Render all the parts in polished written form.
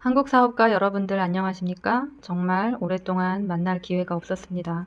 한국 사업가 여러분들 안녕하십니까? 정말 오랫동안 만날 기회가 없었습니다.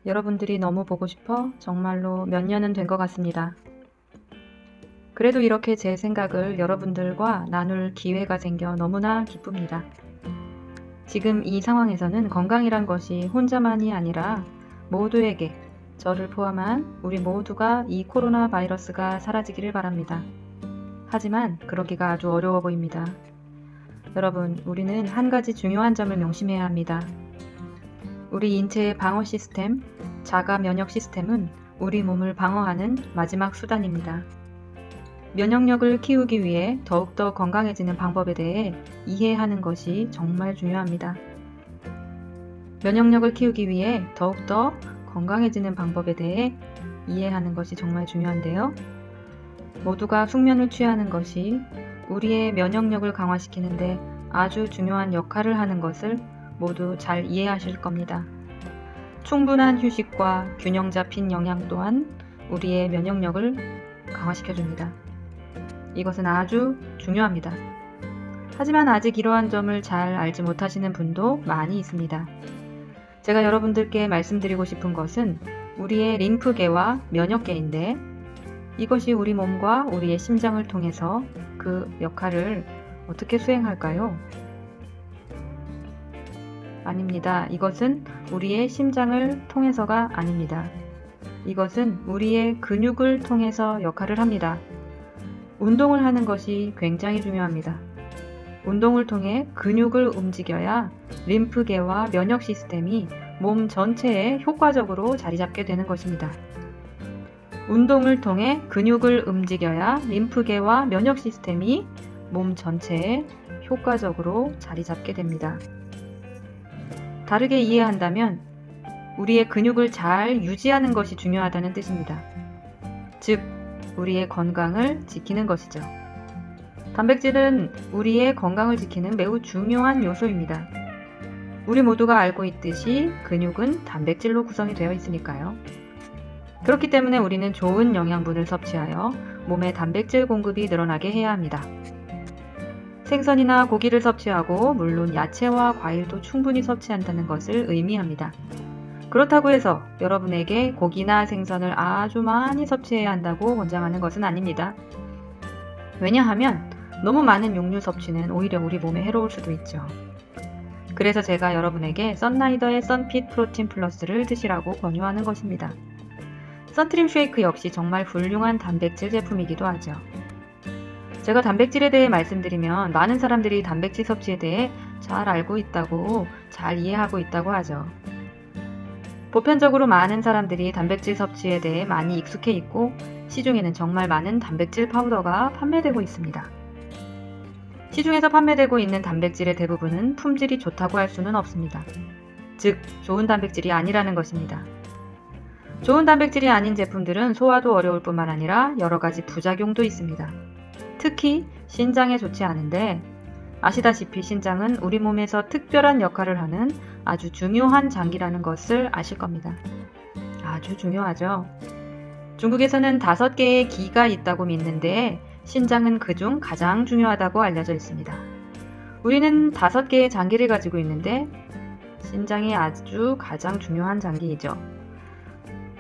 여러분들이 너무 보고 싶어 정말로 몇 년은 된 것 같습니다. 그래도 이렇게 제 생각을 여러분들과 나눌 기회가 생겨 너무나 기쁩니다. 지금 이 상황에서는 건강이란 것이 혼자만이 아니라 모두에게, 저를 포함한 우리 모두가 이 코로나 바이러스가 사라지기를 바랍니다. 하지만 그러기가 아주 어려워 보입니다. 여러분, 우리는 한 가지 중요한 점을 명심해야 합니다. 우리 인체의 방어 시스템, 자가 면역 시스템은 우리 몸을 방어하는 마지막 수단입니다. 면역력을 키우기 위해 더욱더 건강해지는 방법에 대해 이해하는 것이 정말 중요합니다. 면역력을 키우기 위해 더욱더 건강해지는 방법에 대해 이해하는 것이 정말 중요한데요. 모두가 숙면을 취하는 것이 우리의 면역력을 강화시키는데 아주 중요한 역할을 하는 것을 모두 잘 이해하실 겁니다. 충분한 휴식과 균형 잡힌 영양 또한 우리의 면역력을 강화시켜줍니다. 이것은 아주 중요합니다. 하지만 아직 이러한 점을 잘 알지 못하시는 분도 많이 있습니다. 제가 여러분들께 말씀드리고 싶은 것은 우리의 림프계와 면역계인데, 이것이 우리 몸과 우리의 심장을 통해서 그 역할을 어떻게 수행할까요? 아닙니다. 이것은 우리의 심장을 통해서가 아닙니다. 이것은 우리의 근육을 통해서 역할을 합니다. 운동을 하는 것이 굉장히 중요합니다. 운동을 통해 근육을 움직여야 림프계와 면역 시스템이 몸 전체에 효과적으로 자리 잡게 되는 것입니다. 운동을 통해 근육을 움직여야 림프계와 면역 시스템이 몸 전체에 효과적으로 자리 잡게 됩니다. 다르게 이해한다면 우리의 근육을 잘 유지하는 것이 중요하다는 뜻입니다. 즉, 우리의 건강을 지키는 것이죠. 단백질은 우리의 건강을 지키는 매우 중요한 요소입니다. 우리 모두가 알고 있듯이 근육은 단백질로 구성이 되어 있으니까요. 그렇기 때문에 우리는 좋은 영양분을 섭취하여 몸의 단백질 공급이 늘어나게 해야 합니다. 생선이나 고기를 섭취하고 물론 야채와 과일도 충분히 섭취한다는 것을 의미합니다. 그렇다고 해서 여러분에게 고기나 생선을 아주 많이 섭취해야 한다고 권장하는 것은 아닙니다. 왜냐하면 너무 많은 육류 섭취는 오히려 우리 몸에 해로울 수도 있죠. 그래서 제가 여러분에게 썬라이더의 썬핏 프로틴 플러스를 드시라고 권유하는 것입니다. 선트림 쉐이크 역시 정말 훌륭한 단백질 제품이기도 하죠. 제가 단백질에 대해 말씀드리면 많은 사람들이 단백질 섭취에 대해 잘 알고 있다고, 잘 이해하고 있다고 하죠. 보편적으로 많은 사람들이 단백질 섭취에 대해 많이 익숙해 있고 시중에는 정말 많은 단백질 파우더가 판매되고 있습니다. 시중에서 판매되고 있는 단백질의 대부분은 품질이 좋다고 할 수는 없습니다. 즉, 좋은 단백질이 아니라는 것입니다. 좋은 단백질이 아닌 제품들은 소화도 어려울 뿐만 아니라 여러 가지 부작용도 있습니다. 특히 신장에 좋지 않은데, 아시다시피 신장은 우리 몸에서 특별한 역할을 하는 아주 중요한 장기라는 것을 아실 겁니다. 아주 중요하죠. 중국에서는 5개의 기가 있다고 믿는데 신장은 그중 가장 중요하다고 알려져 있습니다. 우리는 5개의 장기를 가지고 있는데 신장이 아주 가장 중요한 장기이죠.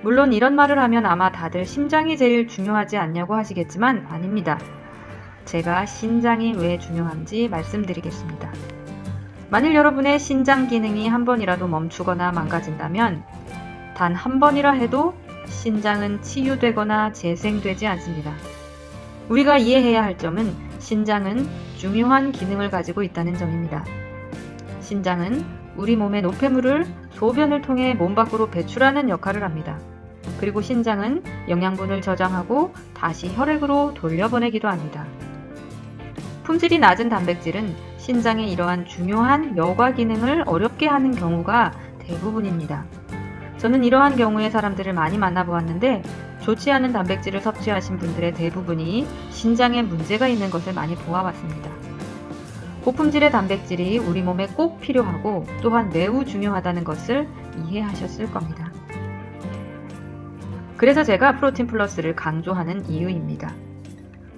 물론 이런 말을 하면 아마 다들 심장이 제일 중요하지 않냐고 하시겠지만 아닙니다. 제가 신장이 왜 중요한지 말씀드리겠습니다. 만일 여러분의 신장 기능이 한 번이라도 멈추거나 망가진다면 단 한 번이라 해도 신장은 치유되거나 재생되지 않습니다. 우리가 이해해야 할 점은 신장은 중요한 기능을 가지고 있다는 점입니다. 신장은 우리 몸의 노폐물을 소변을 통해 몸 밖으로 배출하는 역할을 합니다. 그리고 신장은 영양분을 저장하고 다시 혈액으로 돌려보내기도 합니다. 품질이 낮은 단백질은 신장의 이러한 중요한 여과 기능을 어렵게 하는 경우가 대부분입니다. 저는 이러한 경우의 사람들을 많이 만나보았는데 좋지 않은 단백질을 섭취하신 분들의 대부분이 신장에 문제가 있는 것을 많이 보아왔습니다. 고품질의 단백질이 우리 몸에 꼭 필요하고 또한 매우 중요하다는 것을 이해하셨을 겁니다. 그래서 제가 프로틴 플러스를 강조하는 이유입니다.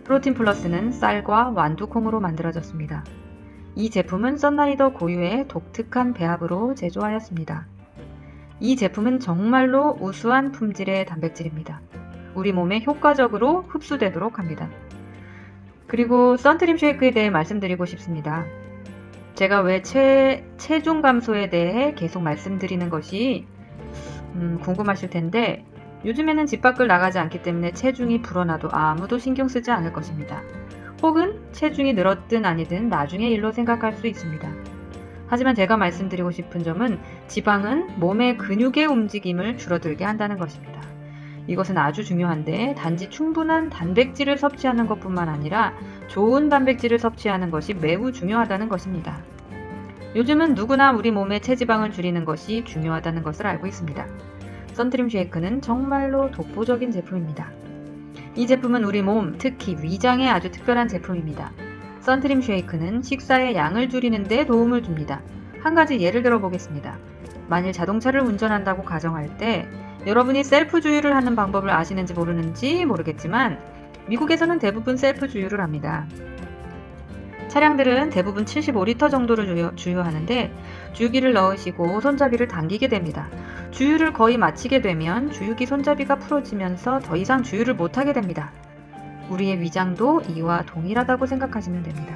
프로틴 플러스는 쌀과 완두콩으로 만들어졌습니다. 이 제품은 썬라이더 고유의 독특한 배합으로 제조하였습니다. 이 제품은 정말로 우수한 품질의 단백질입니다. 우리 몸에 효과적으로 흡수되도록 합니다. 그리고 썬트림 쉐이크에 대해 말씀드리고 싶습니다. 제가 왜 체중 감소에 대해 계속 말씀드리는 것이 궁금하실 텐데, 요즘에는 집 밖을 나가지 않기 때문에 체중이 불어나도 아무도 신경 쓰지 않을 것입니다. 혹은 체중이 늘었든 아니든 나중의 일로 생각할 수 있습니다. 하지만 제가 말씀드리고 싶은 점은 지방은 몸의 근육의 움직임을 줄어들게 한다는 것입니다. 이것은 아주 중요한데 단지 충분한 단백질을 섭취하는 것뿐만 아니라 좋은 단백질을 섭취하는 것이 매우 중요하다는 것입니다. 요즘은 누구나 우리 몸의 체지방을 줄이는 것이 중요하다는 것을 알고 있습니다. 썬트림 쉐이크는 정말로 독보적인 제품입니다. 이 제품은 우리 몸, 특히 위장에 아주 특별한 제품입니다. 썬트림 쉐이크는 식사의 양을 줄이는 데 도움을 줍니다. 한 가지 예를 들어 보겠습니다. 만일 자동차를 운전한다고 가정할 때 여러분이 셀프 주유를 하는 방법을 아시는지 모르는지 모르겠지만 미국에서는 대부분 셀프 주유를 합니다. 차량들은 대부분 75리터 정도를 주유하는데 주유기를 넣으시고 손잡이를 당기게 됩니다. 주유를 거의 마치게 되면 주유기 손잡이가 풀어지면서 더 이상 주유를 못하게 됩니다. 우리의 위장도 이와 동일하다고 생각하시면 됩니다.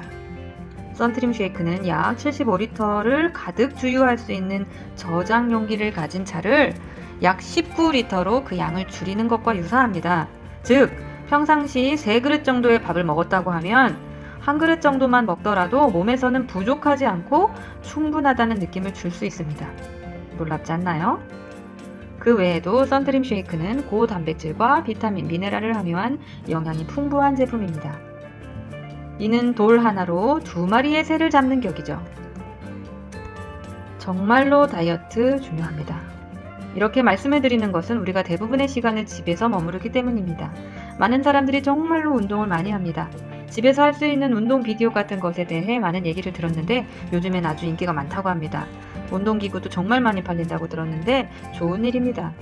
썬트림 쉐이크는 약 75리터를 가득 주유할 수 있는 저장 용기를 가진 차를 약 19리터로 그 양을 줄이는 것과 유사합니다. 즉, 평상시 3그릇 정도의 밥을 먹었다고 하면 한 그릇 정도만 먹더라도 몸에서는 부족하지 않고 충분하다는 느낌을 줄 수 있습니다. 놀랍지 않나요? 그 외에도 썬트림 쉐이크는 고단백질과 비타민, 미네랄을 함유한 영양이 풍부한 제품입니다. 이는 돌 하나로 2마리의 새를 잡는 격이죠. 정말로 다이어트 중요합니다. 이렇게 말씀을 드리는 것은 우리가 대부분의 시간을 집에서 머무르기 때문입니다. 많은 사람들이 정말로 운동을 많이 합니다. 집에서 할 수 있는 운동 비디오 같은 것에 대해 많은 얘기를 들었는데 요즘엔 아주 인기가 많다고 합니다. 운동기구도 정말 많이 팔린다고 들었는데 좋은 일입니다.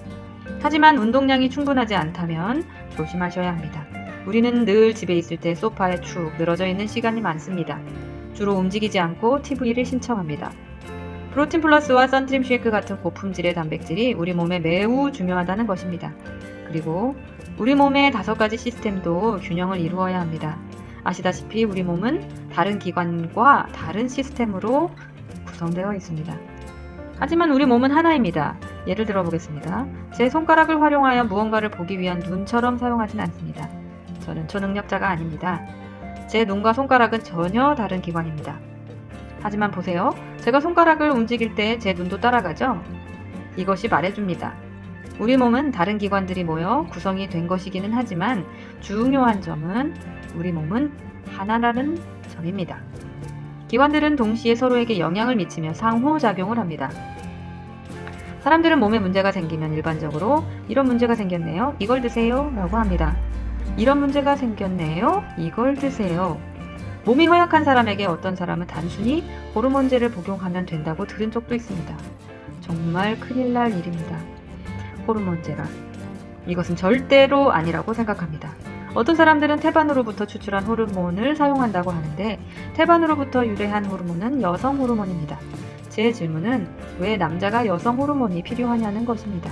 하지만 운동량이 충분하지 않다면 조심하셔야 합니다. 우리는 늘 집에 있을 때 소파에 축 늘어져 있는 시간이 많습니다. 주로 움직이지 않고 TV를 신청합니다. 프로틴 플러스와 썬트림 쉐이크 같은 고품질의 단백질이 우리 몸에 매우 중요하다는 것입니다. 그리고 우리 몸의 5가지 시스템도 균형을 이루어야 합니다. 아시다시피 우리 몸은 다른 기관과 다른 시스템으로 구성되어 있습니다. 하지만 우리 몸은 하나입니다. 예를 들어 보겠습니다. 제 손가락을 활용하여 무언가를 보기 위한 눈처럼 사용하진 않습니다. 저는 초능력자가 아닙니다. 제 눈과 손가락은 전혀 다른 기관입니다. 하지만 보세요. 제가 손가락을 움직일 때 제 눈도 따라가죠? 이것이 말해줍니다. 우리 몸은 다른 기관들이 모여 구성이 된 것이기는 하지만 중요한 점은 우리 몸은 하나라는 점입니다. 기관들은 동시에 서로에게 영향을 미치며 상호작용을 합니다. 사람들은 몸에 문제가 생기면 일반적으로 이런 문제가 생겼네요. 이걸 드세요. 라고 합니다. 이런 문제가 생겼네요. 이걸 드세요. 몸이 허약한 사람에게 어떤 사람은 단순히 호르몬제를 복용하면 된다고 들은 적도 있습니다. 정말 큰일 날 일입니다. 호르몬제라. 이것은 절대로 아니라고 생각합니다. 어떤 사람들은 태반으로부터 추출한 호르몬을 사용한다고 하는데 태반으로부터 유래한 호르몬은 여성 호르몬입니다. 제 질문은 왜 남자가 여성 호르몬이 필요하냐는 것입니다.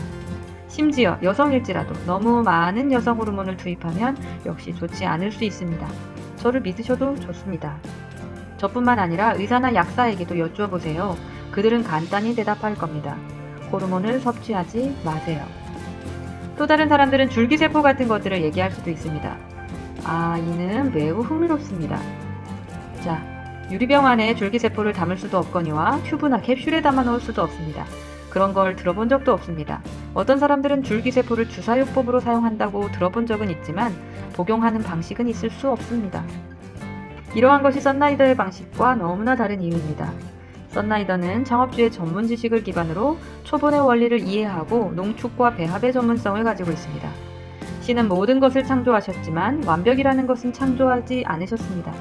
심지어 여성일지라도 너무 많은 여성 호르몬을 투입하면 역시 좋지 않을 수 있습니다. 저를 믿으셔도 좋습니다. 저뿐만 아니라 의사나 약사에게도 여쭈어보세요. 그들은 간단히 대답할 겁니다. 호르몬을 섭취하지 마세요. 또 다른 사람들은 줄기세포 같은 것들을 얘기할 수도 있습니다. 이는 매우 흥미롭습니다. 자, 유리병 안에 줄기세포를 담을 수도 없거니와 튜브나 캡슐에 담아 놓을 수도 없습니다. 그런 걸 들어본 적도 없습니다. 어떤 사람들은 줄기세포를 주사요법으로 사용한다고 들어본 적은 있지만 복용하는 방식은 있을 수 없습니다. 이러한 것이 썬라이더의 방식과 너무나 다른 이유입니다. 썬라이더는 창업주의 전문 지식을 기반으로 초본의 원리를 이해하고 농축과 배합의 전문성을 가지고 있습니다. 신은 모든 것을 창조하셨지만 완벽이라는 것은 창조하지 않으셨습니다.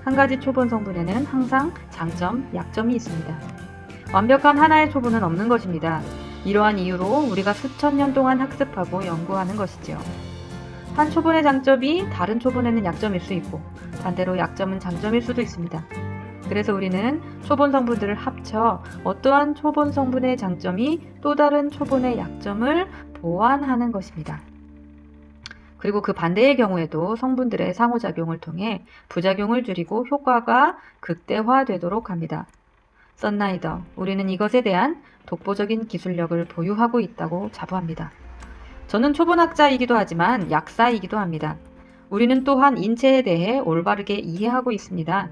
한 가지 초본 성분에는 항상 장점, 약점이 있습니다. 완벽한 하나의 초본은 없는 것입니다. 이러한 이유로 우리가 수천 년 동안 학습하고 연구하는 것이지요. 한 초본의 장점이 다른 초본에는 약점일 수 있고 반대로 약점은 장점일 수도 있습니다. 그래서 우리는 초본 성분들을 합쳐 어떠한 초본 성분의 장점이 또 다른 초본의 약점을 보완하는 것입니다. 그리고 그 반대의 경우에도 성분들의 상호작용을 통해 부작용을 줄이고 효과가 극대화되도록 합니다. 썬라이더, 우리는 이것에 대한 독보적인 기술력을 보유하고 있다고 자부합니다. 저는 초본학자이기도 하지만 약사이기도 합니다. 우리는 또한 인체에 대해 올바르게 이해하고 있습니다.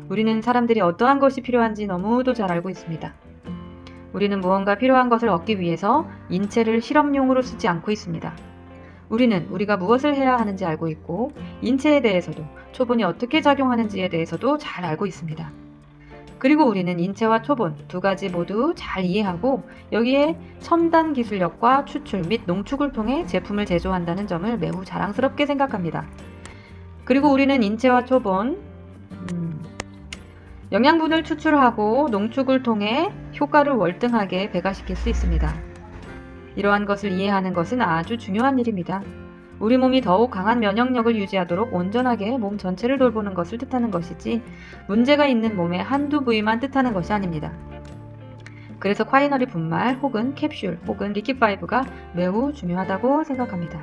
우리는 사람들이 어떠한 것이 필요한지 너무도 잘 알고 있습니다. 우리는 무언가 필요한 것을 얻기 위해서 인체를 실험용으로 쓰지 않고 있습니다. 우리는 우리가 무엇을 해야 하는지 알고 있고 인체에 대해서도 초본이 어떻게 작용하는지에 대해서도 잘 알고 있습니다. 그리고 우리는 인체와 초본 두 가지 모두 잘 이해하고 여기에 첨단 기술력과 추출 및 농축을 통해 제품을 제조한다는 점을 매우 자랑스럽게 생각합니다. 그리고 우리는 인체와 초본, 영양분을 추출하고 농축을 통해 효과를 월등하게 배가시킬 수 있습니다. 이러한 것을 이해하는 것은 아주 중요한 일입니다. 우리 몸이 더욱 강한 면역력을 유지하도록 온전하게 몸 전체를 돌보는 것을 뜻하는 것이지 문제가 있는 몸의 한두 부위만 뜻하는 것이 아닙니다. 그래서 콰이너리 분말 혹은 캡슐 혹은 리퀴파이브가 매우 중요하다고 생각합니다.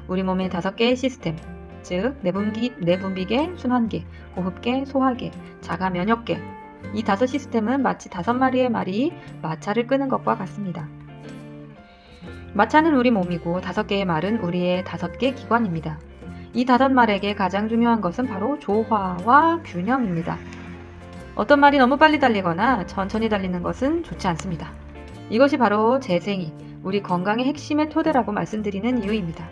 우리 몸의 5개의 시스템, 즉 내분비계, 순환계, 호흡계, 소화계, 자가 면역계, 이 5 시스템은 마치 5마리의 말이 마차를 끄는 것과 같습니다. 마차는 우리 몸이고 5개의 말은 우리의 5개 기관입니다. 이 5말에게 가장 중요한 것은 바로 조화와 균형입니다. 어떤 말이 너무 빨리 달리거나 천천히 달리는 것은 좋지 않습니다. 이것이 바로 재생이 우리 건강의 핵심의 토대라고 말씀드리는 이유입니다.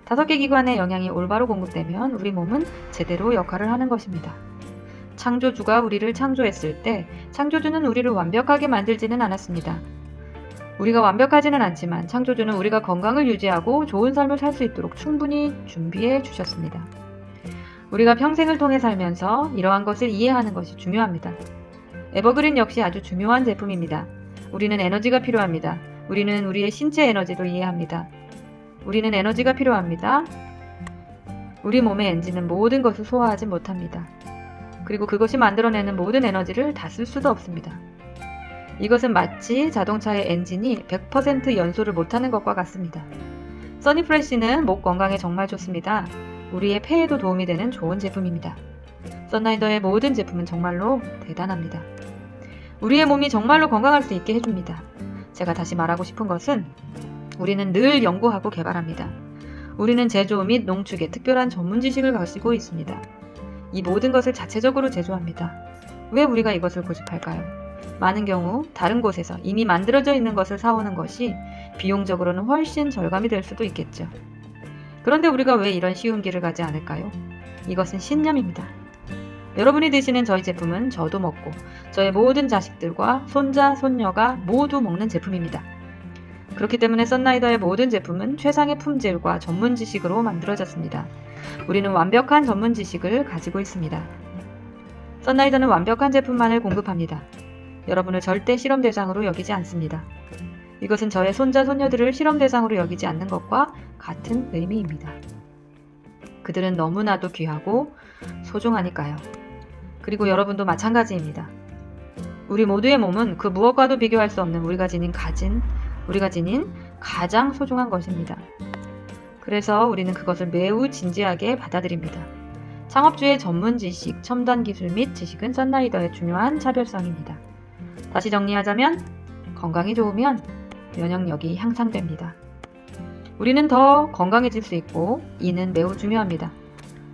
5개 기관의 영양이 올바로 공급되면 우리 몸은 제대로 역할을 하는 것입니다. 창조주가 우리를 창조했을 때 창조주는 우리를 완벽하게 만들지는 않았습니다. 우리가 완벽하지는 않지만 창조주는 우리가 건강을 유지하고 좋은 삶을 살 수 있도록 충분히 준비해 주셨습니다. 우리가 평생을 통해 살면서 이러한 것을 이해하는 것이 중요합니다. 에버그린 역시 아주 중요한 제품입니다. 우리는 에너지가 필요합니다. 우리는 우리의 신체 에너지도 이해합니다. 우리는 에너지가 필요합니다. 우리 몸의 엔진은 모든 것을 소화하지 못합니다. 그리고 그것이 만들어내는 모든 에너지를 다 쓸 수도 없습니다. 이것은 마치 자동차의 엔진이 100% 연소를 못하는 것과 같습니다. 써니프레쉬는 목 건강에 정말 좋습니다. 우리의 폐에도 도움이 되는 좋은 제품입니다. 썬라이더의 모든 제품은 정말로 대단합니다. 우리의 몸이 정말로 건강할 수 있게 해줍니다. 제가 다시 말하고 싶은 것은 우리는 늘 연구하고 개발합니다. 우리는 제조 및 농축에 특별한 전문 지식을 가지고 있습니다. 이 모든 것을 자체적으로 제조합니다. 왜 우리가 이것을 고집할까요? 많은 경우 다른 곳에서 이미 만들어져 있는 것을 사오는 것이 비용적으로는 훨씬 절감이 될 수도 있겠죠. 그런데 우리가 왜 이런 쉬운 길을 가지 않을까요? 이것은 신념입니다. 여러분이 드시는 저희 제품은 저도 먹고 저의 모든 자식들과 손자, 손녀가 모두 먹는 제품입니다. 그렇기 때문에 썬라이더의 모든 제품은 최상의 품질과 전문 지식으로 만들어졌습니다. 우리는 완벽한 전문 지식을 가지고 있습니다. 썬라이더는 완벽한 제품만을 공급합니다. 여러분을 절대 실험 대상으로 여기지 않습니다. 이것은 저의 손자, 손녀들을 실험 대상으로 여기지 않는 것과 같은 의미입니다. 그들은 너무나도 귀하고 소중하니까요. 그리고 여러분도 마찬가지입니다. 우리 모두의 몸은 그 무엇과도 비교할 수 없는 우리가 지닌 가장 소중한 것입니다. 그래서 우리는 그것을 매우 진지하게 받아들입니다. 창업주의 전문 지식, 첨단 기술 및 지식은 썬라이더의 중요한 차별성입니다. 다시 정리하자면 건강이 좋으면 면역력이 향상됩니다. 우리는 더 건강해질 수 있고 이는 매우 중요합니다.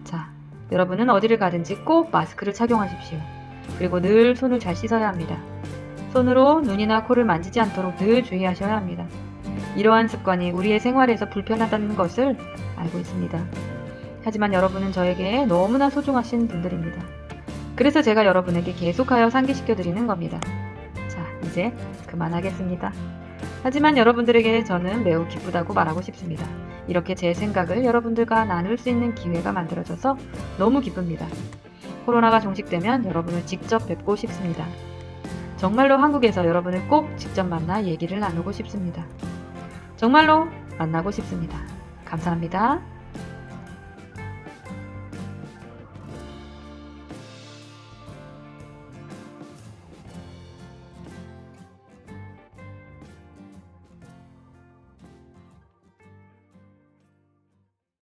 자, 여러분은 어디를 가든지 꼭 마스크를 착용하십시오. 그리고 늘 손을 잘 씻어야 합니다. 손으로 눈이나 코를 만지지 않도록 늘 주의하셔야 합니다. 이러한 습관이 우리의 생활에서 불편하다는 것을 알고 있습니다. 하지만 여러분은 저에게 너무나 소중하신 분들입니다. 그래서 제가 여러분에게 계속하여 상기시켜드리는 겁니다. 자, 이제 그만하겠습니다. 하지만 여러분들에게 저는 매우 기쁘다고 말하고 싶습니다. 이렇게 제 생각을 여러분들과 나눌 수 있는 기회가 만들어져서 너무 기쁩니다. 코로나가 종식되면 여러분을 직접 뵙고 싶습니다. 정말로 한국에서 여러분을 꼭 직접 만나 얘기를 나누고 싶습니다. 정말로 만나고 싶습니다. 감사합니다.